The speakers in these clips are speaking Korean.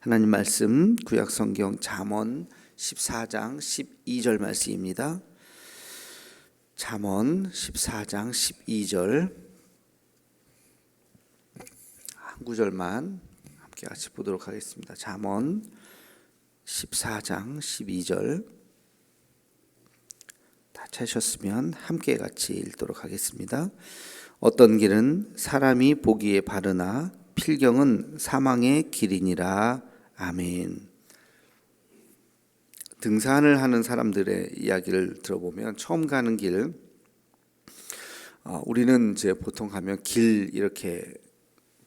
하나님 말씀 구약성경 잠언 14장 12절 말씀입니다. 잠언 14장 12절 한 구절만 함께 같이 보도록 하겠습니다. 잠언 14장 12절 다 찾으셨으면 함께 같이 읽도록 하겠습니다. 어떤 길은 사람이 보기에 바르나 필경은 사망의 길이니라. 아멘. 등산을 하는 사람들의 이야기를 들어보면 처음 가는 길, 우리는 이제 보통 가면 길 이렇게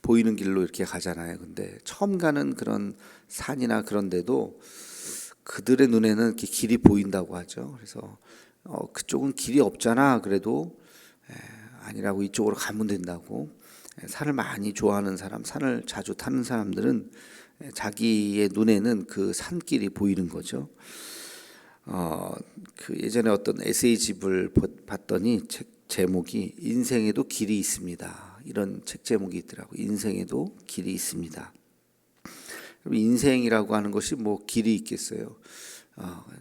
보이는 길로 이렇게 가잖아요. 근데 처음 가는 그런 산이나 그런 데도 그들의 눈에는 이렇게 길이 보인다고 하죠. 그래서 그쪽은 길이 없잖아. 그래도 아니라고 이쪽으로 가면 된다고. 산을 많이 좋아하는 사람, 산을 자주 타는 사람들은 자기의 눈에는 그 산길이 보이는 거죠. 그 예전에 어떤 에세이집을 봤더니 책 제목이 인생에도 길이 있습니다. 이런 책 제목이 있더라고요. 인생에도 길이 있습니다. 인생이라고 하는 것이 뭐 길이 있겠어요.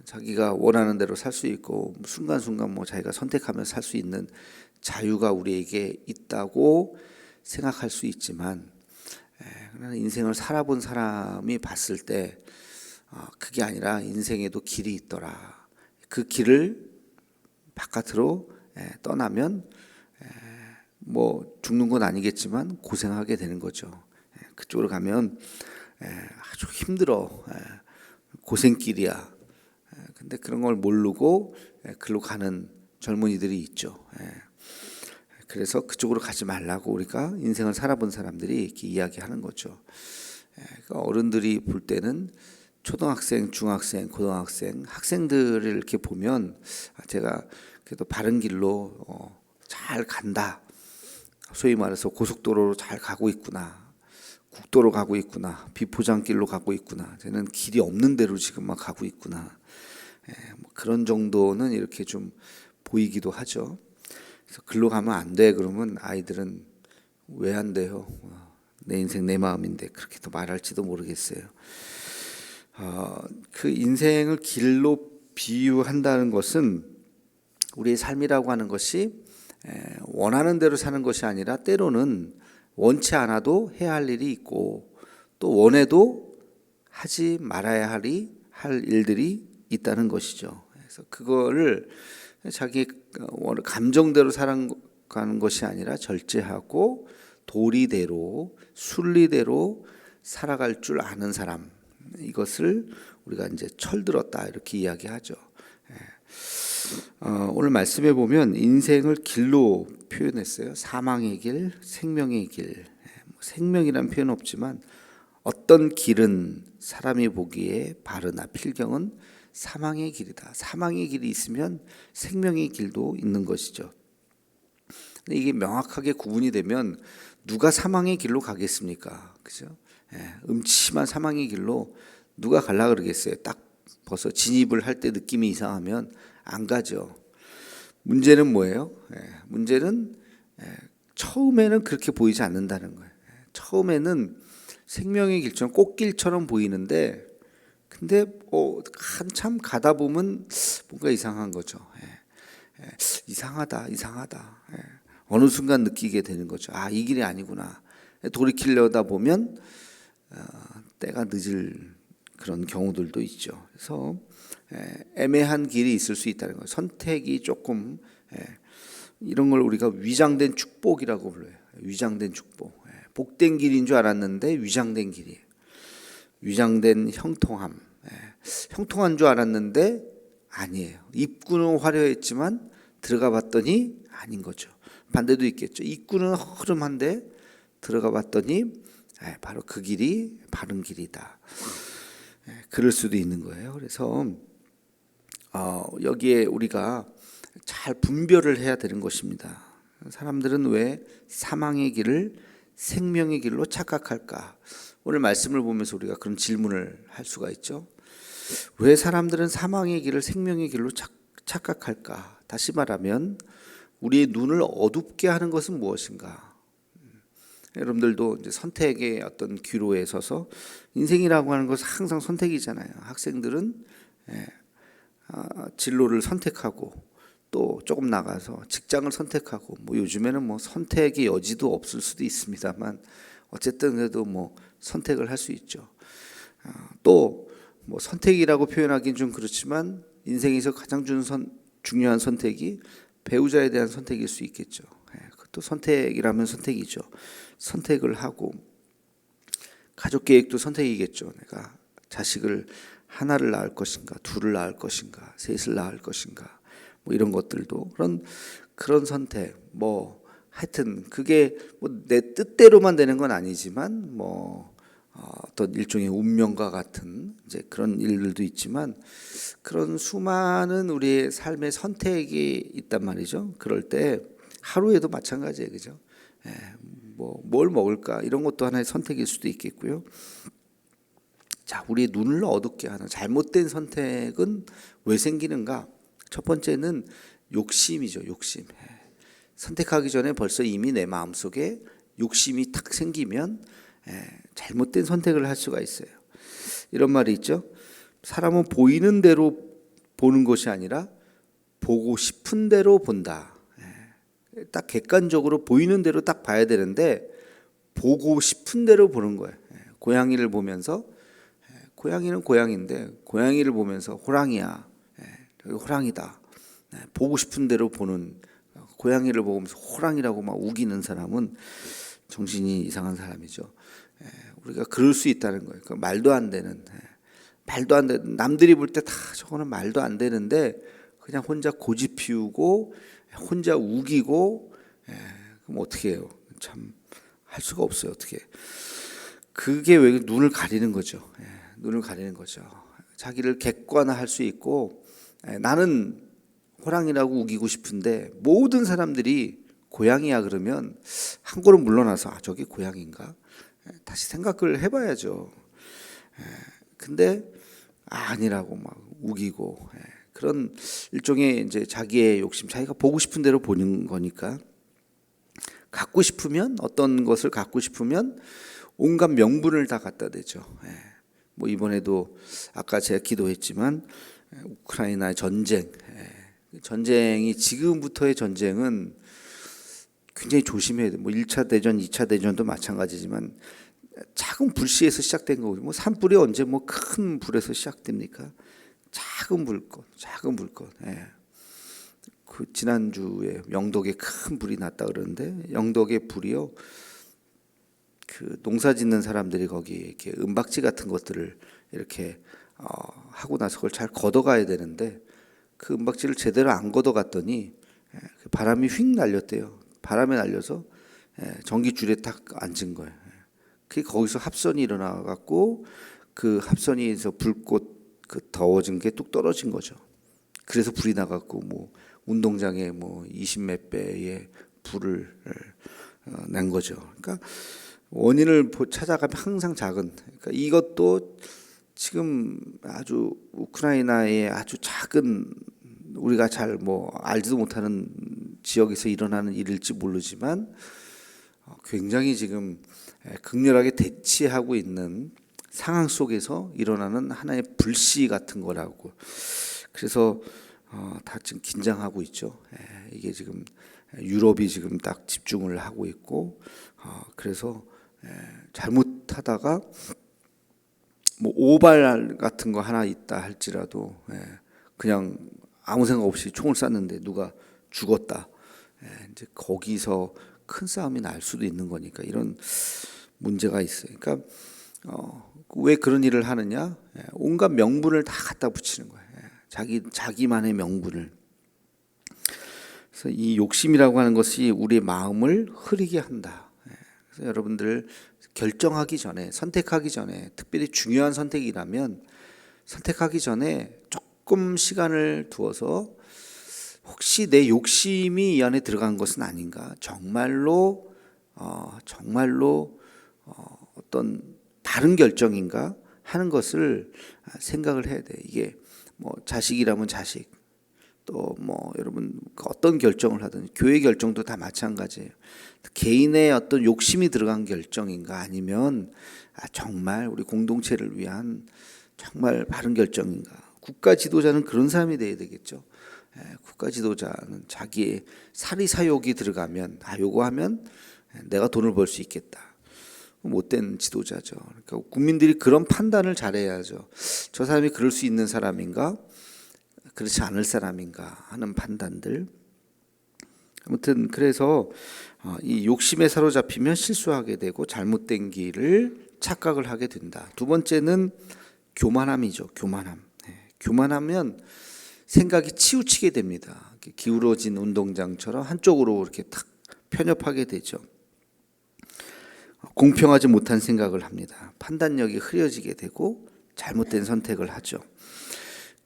자기가 원하는 대로 살 수 있고 순간순간 뭐 자기가 선택하면 살 수 있는 자유가 우리에게 있다고 생각할 수 있지만, 그러나 인생을 살아본 사람이 봤을 때 그게 아니라 인생에도 길이 있더라. 그 길을 바깥으로 떠나면 뭐 죽는 건 아니겠지만 고생하게 되는 거죠. 그쪽으로 가면 아주 힘들어. 고생길이야. 근데 그런 걸 모르고 글로 가는 젊은이들이 있죠. 그래서 그쪽으로 가지 말라고 우리가 인생을 살아본 사람들이 이렇게 이야기하는 거죠. 그러니까 어른들이 볼 때는 초등학생, 중학생, 고등학생, 학생들을 이렇게 보면 제가 그래도 바른 길로 잘 간다. 소위 말해서 고속도로로 잘 가고 있구나. 국도로 가고 있구나. 비포장길로 가고 있구나. 쟤는 길이 없는 데로 지금 막 가고 있구나. 뭐 그런 정도는 이렇게 좀 보이기도 하죠. 그래서 글로 가면 안 돼. 그러면 아이들은 왜 안 돼요? 내 인생 내 마음인데 그렇게 또 말할지도 모르겠어요. 그 인생을 길로 비유한다는 것은 우리의 삶이라고 하는 것이 원하는 대로 사는 것이 아니라 때로는 원치 않아도 해야 할 일이 있고 또 원해도 하지 말아야 할 일들이 있다는 것이죠. 그래서 그거를 자기 감정대로 살아가는 것이 아니라 절제하고 도리대로 순리대로 살아갈 줄 아는 사람, 이것을 우리가 이제 철들었다 이렇게 이야기하죠. 오늘 말씀에 보면 인생을 길로 표현했어요. 사망의 길, 생명의 길. 생명이란 표현 없지만 어떤 길은 사람이 보기에 바르나 필경은 사망의 길이다. 사망의 길이 있으면 생명의 길도 있는 것이죠. 근데 이게 명확하게 구분이 되면 누가 사망의 길로 가겠습니까? 그죠? 음침한 사망의 길로 누가 갈라 그러겠어요? 딱 벌써 진입을 할 때 느낌이 이상하면 안 가죠. 문제는 뭐예요? 문제는 처음에는 그렇게 보이지 않는다는 거예요. 처음에는 생명의 길처럼 꽃길처럼 보이는데 근데 한참 가다 보면 뭔가 이상한 거죠. 이상하다. 어느 순간 느끼게 되는 거죠. 이 길이 아니구나. 돌이키려다 보면 때가 늦을 그런 경우들도 있죠. 그래서 애매한 길이 있을 수 있다는 거예요. 선택이 조금 이런 걸 우리가 위장된 축복이라고 불러요. 위장된 축복. 복된 길인 줄 알았는데 위장된 길이에요. 위장된 형통함. 형통한 줄 알았는데 아니에요. 입구는 화려했지만 들어가 봤더니 아닌 거죠. 반대도 있겠죠. 입구는 허름한데 들어가 봤더니 바로 그 길이 바른 길이다. 그럴 수도 있는 거예요. 그래서 여기에 우리가 잘 분별을 해야 되는 것입니다. 사람들은 왜 사망의 길을 생명의 길로 착각할까? 오늘 말씀을 보면서 우리가 그런 질문을 할 수가 있죠. 왜 사람들은 사망의 길을 생명의 길로 착각할까? 다시 말하면 우리의 눈을 어둡게 하는 것은 무엇인가? 여러분들도 이제 선택의 어떤 기로에 서서 인생이라고 하는 것은 항상 선택이잖아요. 학생들은 진로를 선택하고 또 조금 나가서 직장을 선택하고 뭐 요즘에는 뭐 선택의 여지도 없을 수도 있습니다만 어쨌든 그래도 뭐 선택을 할 수 있죠. 또 뭐 선택이라고 표현하기는 좀 그렇지만 인생에서 가장 중요한 선택이 배우자에 대한 선택일 수 있겠죠. 그것도 선택이라면 선택이죠. 선택을 하고 가족 계획도 선택이겠죠. 내가 자식을 하나를 낳을 것인가, 둘을 낳을 것인가, 셋을 낳을 것인가, 뭐 이런 것들도 그런 선택. 뭐 하여튼 그게 뭐 내 뜻대로만 되는 건 아니지만 뭐 어떤 일종의 운명과 같은 이제 그런 일들도 있지만 그런 수많은 우리의 삶의 선택이 있단 말이죠. 그럴 때 하루에도 마찬가지예요, 그죠? 뭐 뭘 먹을까 이런 것도 하나의 선택일 수도 있겠고요. 자, 우리의 눈을 어둡게 하는 잘못된 선택은 왜 생기는가? 첫 번째는 욕심이죠, 욕심. 선택하기 전에 벌써 이미 내 마음속에 욕심이 탁 생기면 잘못된 선택을 할 수가 있어요. 이런 말이 있죠. 사람은 보이는 대로 보는 것이 아니라 보고 싶은 대로 본다. 딱 객관적으로 보이는 대로 딱 봐야 되는데 보고 싶은 대로 보는 거예요. 고양이를 보면서 고양이는 고양인데 고양이를 보면서 호랑이야. 저기 호랑이다. 보고 싶은 대로 보는 고양이를 보면서 호랑이라고 막 우기는 사람은 정신이 이상한 사람이죠. 우리가 그럴 수 있다는 거예요. 그러니까 말도 안 되는 남들이 볼 때 다 저거는 말도 안 되는데 그냥 혼자 고집 피우고 혼자 우기고 그럼 어떻게 해요? 참 할 수가 없어요. 어떻게? 그게 왜 눈을 가리는 거죠. 눈을 가리는 거죠. 자기를 객관화할 수 있고 나는 호랑이라고 우기고 싶은데 모든 사람들이 고양이야 그러면 한 걸음 물러나서 저게 고양인가? 다시 생각을 해봐야죠. 근데 아니라고 막 우기고 그런 일종의 이제 자기의 욕심, 자기가 보고 싶은 대로 보는 거니까 갖고 싶으면 어떤 것을 갖고 싶으면 온갖 명분을 다 갖다 대죠. 뭐 이번에도 아까 제가 기도했지만 우크라이나의 전쟁이 지금부터의 전쟁은 굉장히 조심해야 돼. 뭐 1차 대전, 2차 대전도 마찬가지지만 작은 불씨에서 시작된 거고 뭐 산불이 언제 뭐 큰 불에서 시작됩니까? 작은 불꽃. 그 지난주에 영덕에 큰 불이 났다 그러는데 영덕의 불이요. 그 농사 짓는 사람들이 거기 이렇게 은박지 같은 것들을 이렇게 하고 나서 그걸 잘 걷어가야 되는데 그 은박지를 제대로 안 걷어갔더니 바람이 휙 날렸대요. 바람에 날려서 전기줄에 딱 앉은 거예요. 그게 거기서 합선이 일어나 갖고 그 합선에서 불꽃 그 더워진 게 뚝 떨어진 거죠. 그래서 불이 나갖고 뭐 운동장에 뭐 20몇 배의 불을 낸 거죠. 그러니까 원인을 찾아가면 항상 작은. 그러니까 이것도 지금 아주 우크라이나의 아주 작은 우리가 잘 뭐 알지도 못하는 지역에서 일어나는 일일지 모르지만 굉장히 지금 극렬하게 대치하고 있는 상황 속에서 일어나는 하나의 불씨 같은 거라고. 그래서 다 지금 긴장하고 있죠. 이게 지금 유럽이 지금 딱 집중을 하고 있고 그래서 잘못하다가 뭐 오발 같은 거 하나 있다 할지라도 그냥 아무 생각 없이 총을 쐈는데 누가 죽었다. 이제 거기서 큰 싸움이 날 수도 있는 거니까 이런 문제가 있어요. 그러니까 왜 그런 일을 하느냐? 온갖 명분을 다 갖다 붙이는 거예요. 자기만의 명분을. 그래서 이 욕심이라고 하는 것이 우리의 마음을 흐리게 한다. 그래서 여러분들 결정하기 전에, 선택하기 전에, 특별히 중요한 선택이라면 선택하기 전에 조금 시간을 두어서 혹시 내 욕심이 이 안에 들어간 것은 아닌가? 정말로 어떤 다른 결정인가 하는 것을 생각을 해야 돼. 이게 뭐 자식이라면 자식, 또 뭐 여러분 어떤 결정을 하든 교회 결정도 다 마찬가지예요. 개인의 어떤 욕심이 들어간 결정인가 아니면 정말 우리 공동체를 위한 정말 바른 결정인가. 국가 지도자는 그런 사람이 돼야 되겠죠. 국가 지도자는 자기의 사리사욕이 들어가면 요거 하면 내가 돈을 벌 수 있겠다. 못된 지도자죠. 그러니까 국민들이 그런 판단을 잘해야죠. 저 사람이 그럴 수 있는 사람인가? 그렇지 않을 사람인가 하는 판단들. 아무튼 그래서 이 욕심에 사로잡히면 실수하게 되고 잘못된 길을 착각을 하게 된다. 두 번째는 교만함이죠. 교만함. 교만하면 생각이 치우치게 됩니다. 기울어진 운동장처럼 한쪽으로 이렇게 탁 편협하게 되죠. 공평하지 못한 생각을 합니다. 판단력이 흐려지게 되고 잘못된 선택을 하죠.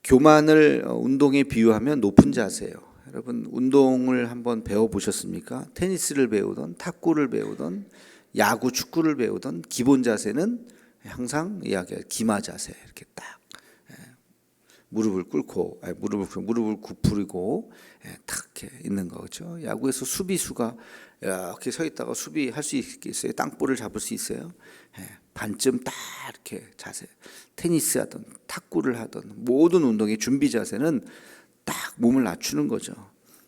교만을 운동에 비유하면 높은 자세예요. 여러분 운동을 한번 배워보셨습니까? 테니스를 배우던 탁구를 배우던 야구 축구를 배우던 기본 자세는 항상 이야기해요. 기마 자세. 이렇게 딱 무릎을 굽히고 탁 이렇게 있는 거죠. 야구에서 수비수가 이렇게 서 있다가 수비할 수 있겠어요? 땅볼을 잡을 수 있어요? 반쯤 딱 이렇게 자세. 테니스 하든 탁구를 하든 모든 운동의 준비 자세는 딱 몸을 낮추는 거죠.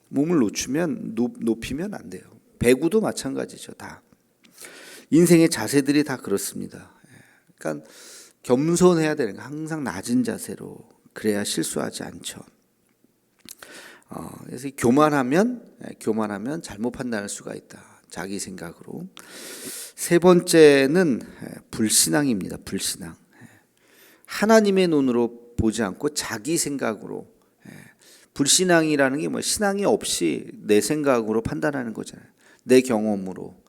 몸을 높이면 안 돼요. 배구도 마찬가지죠. 다 인생의 자세들이 다 그렇습니다. 그러니까 겸손해야 되는 거 항상 낮은 자세로 그래야 실수하지 않죠. 그래서 교만하면 잘못 판단할 수가 있다. 자기 생각으로. 세 번째는 불신앙입니다. 불신앙. 하나님의 눈으로 보지 않고 자기 생각으로. 불신앙이라는 게 뭐 신앙이 없이 내 생각으로 판단하는 거잖아요. 내 경험으로.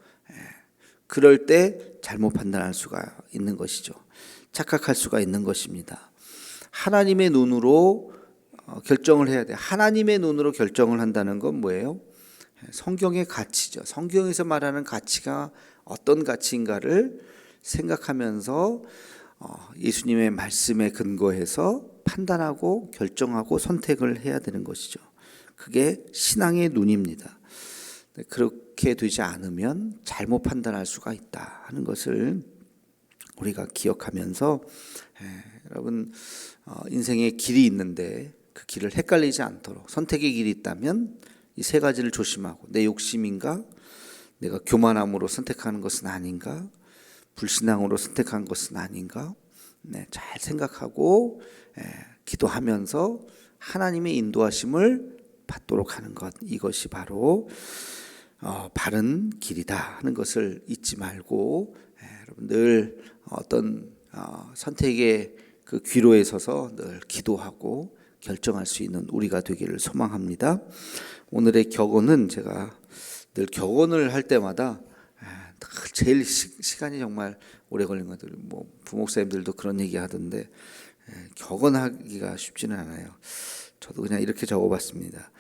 그럴 때 잘못 판단할 수가 있는 것이죠. 착각할 수가 있는 것입니다. 하나님의 눈으로 결정을 해야 돼. 하나님의 눈으로 결정을 한다는 건 뭐예요? 성경의 가치죠. 성경에서 말하는 가치가 어떤 가치인가를 생각하면서 예수님의 말씀에 근거해서 판단하고 결정하고 선택을 해야 되는 것이죠. 그게 신앙의 눈입니다. 그렇게 되지 않으면 잘못 판단할 수가 있다 하는 것을 우리가 기억하면서 여러분 인생의 길이 있는데 그 길을 헷갈리지 않도록 선택의 길이 있다면 이 세 가지를 조심하고 내 욕심인가? 내가 교만함으로 선택하는 것은 아닌가? 불신앙으로 선택한 것은 아닌가? 잘 생각하고 기도하면서 하나님의 인도하심을 받도록 하는 것, 이것이 바로 바른 길이다 하는 것을 잊지 말고 여러분 늘 어떤 선택의 그 귀로에 서서 늘 기도하고 결정할 수 있는 우리가 되기를 소망합니다. 오늘의 격언은 제가 늘 격언을 할 때마다 제일 시간이 정말 오래 걸린 것들, 뭐 부목사님들도 그런 얘기 하던데 격언하기가 쉽지는 않아요. 저도 그냥 이렇게 적어봤습니다.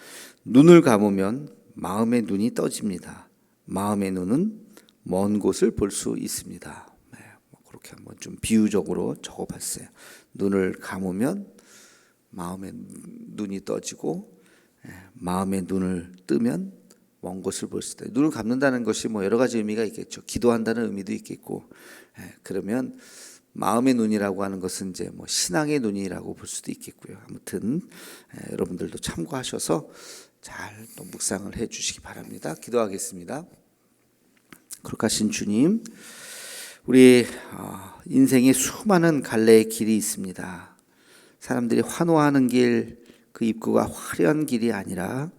눈을 감으면 마음의 눈이 떠집니다. 마음의 눈은 먼 곳을 볼 수 있습니다. 그렇게 한번 좀 비유적으로 적어봤어요. 눈을 감으면 마음의 눈이 떠지고 마음의 눈을 뜨면 먼 곳을 볼 수 있다. 눈을 감는다는 것이 뭐 여러 가지 의미가 있겠죠. 기도한다는 의미도 있겠고, 그러면 마음의 눈이라고 하는 것은 이제 뭐 신앙의 눈이라고 볼 수도 있겠고요. 아무튼 여러분들도 참고하셔서 잘 또 묵상을 해주시기 바랍니다. 기도하겠습니다. 거룩하신 주님, 우리 인생에 수많은 갈래의 길이 있습니다. 사람들이 환호하는 길, 그 입구가 화려한 길이 아니라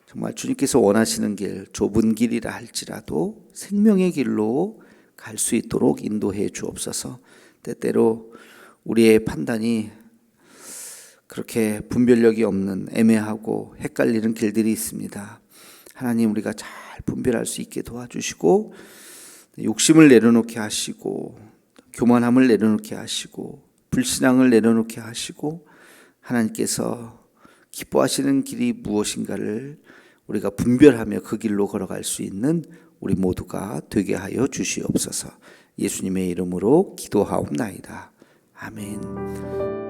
정말 주님께서 원하시는 길, 좁은 길이라 할지라도 생명의 길로 갈 수 있도록 인도해 주옵소서. 때때로 우리의 판단이 그렇게 분별력이 없는 애매하고 헷갈리는 길들이 있습니다. 하나님, 우리가 잘 분별할 수 있게 도와주시고 욕심을 내려놓게 하시고 교만함을 내려놓게 하시고 불신앙을 내려놓게 하시고 하나님께서 기뻐하시는 길이 무엇인가를 우리가 분별하며 그 길로 걸어갈 수 있는 우리 모두가 되게 하여 주시옵소서. 예수님의 이름으로 기도하옵나이다. 아멘.